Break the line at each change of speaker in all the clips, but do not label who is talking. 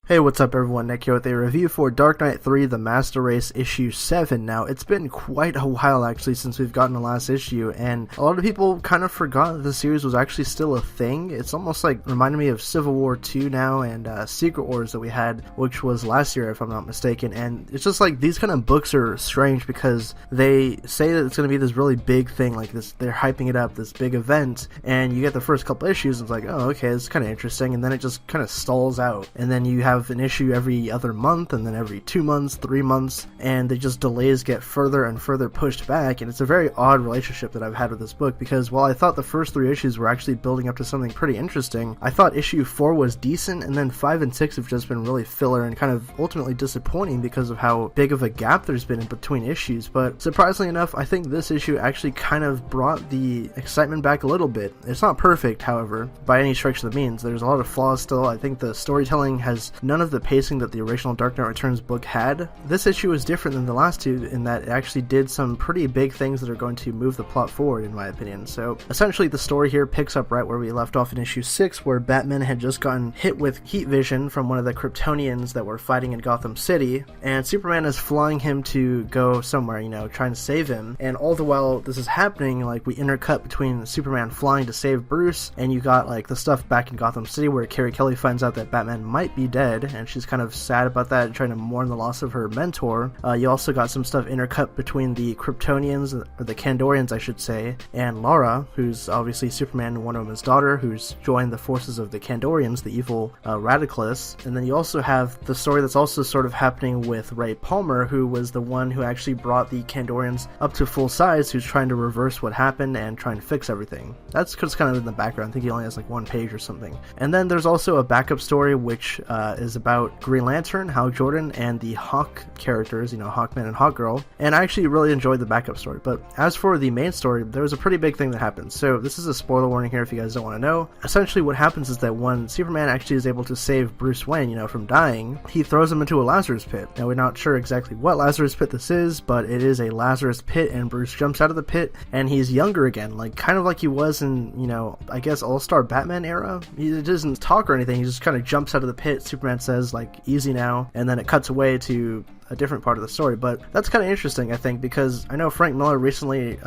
Hey, what's up everyone, Nick here with a review for Dark Knight 3, The Master Race issue 7. Now, it's been quite a while actually since we've gotten the last issue, and a lot of people kind of forgot that the series was actually still a thing. It's almost like reminding me of Civil War 2 now and Secret Wars that we had, which was last year if I'm not mistaken, and it's just like these kind of books are strange because they say that it's going to be this really big thing, like this, they're hyping it up, this big event, and you get the first couple issues and it's like, oh okay, it's kind of interesting, and then it just kind of stalls out, and then you have an issue every other month, and then every 2 months, 3 months, and delays get further and further pushed back. And it's a very odd relationship that I've had with this book, because while I thought the first 3 issues were actually building up to something pretty interesting, I thought issue 4 was decent, and then 5 and 6 have just been really filler and kind of ultimately disappointing because of how big of a gap there's been in between issues. But surprisingly enough, I think this issue actually kind of brought the excitement back a little bit. It's not perfect, however, by any stretch of the means. There's a lot of flaws still. I think the storytelling has none of the pacing that the original Dark Knight Returns book had. This issue is different than the last two in that it actually did some pretty big things that are going to move the plot forward, in my opinion. So essentially the story here picks up right where we left off in issue 6, where Batman had just gotten hit with heat vision from one of the Kryptonians that were fighting in Gotham City, and Superman is flying him to go somewhere, trying to save him. And all the while this is happening, like, we intercut between Superman flying to save Bruce, and you got like the stuff back in Gotham City where Carrie Kelly finds out that Batman might be dead, and she's kind of sad about that and trying to mourn the loss of her mentor. You also got some stuff intercut between the Kryptonians, or the Kandorians I should say, and Lara, who's obviously Superman and Wonder Woman's daughter, who's joined the forces of the Kandorians, the evil radicalists. And then you also have the story that's also sort of happening with Ray Palmer, who was the one who actually brought the Kandorians up to full size, who's trying to reverse what happened and try and fix everything. That's kind of in the background. I think he only has like 1 page or something. And then there's also a backup story which is about Green Lantern, Hal Jordan, and the Hawk characters, Hawkman and Hawkgirl, and I actually really enjoyed the backup story. But as for the main story, there was a pretty big thing that happens. So this is a spoiler warning here if you guys don't want to know. Essentially what happens is that when Superman actually is able to save Bruce Wayne, from dying, he throws him into a Lazarus pit. Now we're not sure exactly what Lazarus pit this is, but it is a Lazarus pit, and Bruce jumps out of the pit, and he's younger again, like kind of like he was in, I guess All-Star Batman era. He doesn't talk or anything, he just kind of jumps out of the pit. Superman says like, easy now, and then it cuts away to a different part of the story. But that's kind of interesting, I think, because I know Frank Miller recently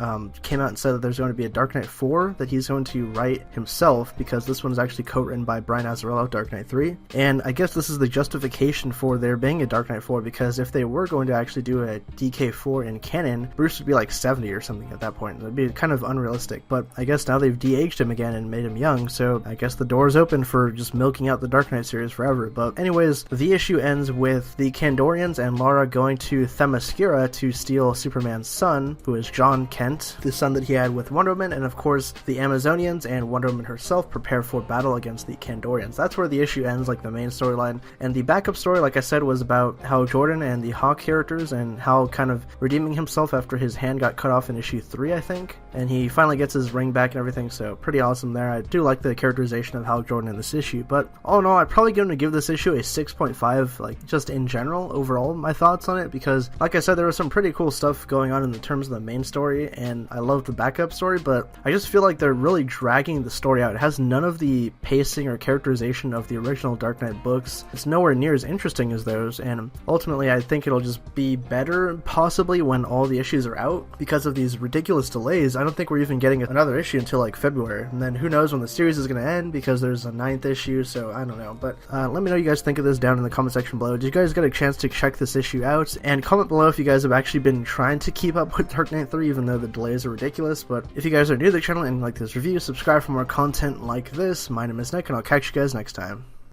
came out and said that there's going to be a Dark Knight 4 that he's going to write himself, because this one is actually co-written by Brian Azzarello, Dark Knight 3. And I guess this is the justification for there being a Dark Knight 4, because if they were going to actually do a DK4 in canon, Bruce would be like 70 or something at that point. It would be kind of unrealistic, but I guess now they've de-aged him again and made him young, so I guess the door's open for just milking out the Dark Knight series forever. But anyways, the issue ends with the Kandorians and Lara going to Themyscira to steal Superman's son, who is John Kent, the son that he had with Wonder Woman, and of course the Amazonians and Wonder Woman herself prepare for battle against the Kandorians. That's where the issue ends, like the main storyline. And the backup story, like I said, was about Hal Jordan and the Hawk characters, and Hal kind of redeeming himself after his hand got cut off in issue 3, I think, and he finally gets his ring back and everything, so pretty awesome there. I do like the characterization of Hal Jordan in this issue, but all in all, I'm probably going to give this issue a 6.5, like just in general, overall, my thoughts on it, because like I said, there was some pretty cool stuff going on in the terms of the main story, and I love the backup story, but I just feel like they're really dragging the story out. It has none of the pacing or characterization of the original Dark Knight books. It's nowhere near as interesting as those, and ultimately I think it'll just be better possibly when all the issues are out. Because of these ridiculous delays, I don't think we're even getting another issue until like February, and then who knows when the series is going to end, because there's a 9th issue, so I don't know. But let me know what you guys think of this down in the comment section below. Did you guys get a chance to check this issue out? And comment below if you guys have actually been trying to keep up with Dark Knight 3, even though the delays are ridiculous. But if you guys are new to the channel and like this review, subscribe for more content like this. My name is Nick, and I'll catch you guys next time.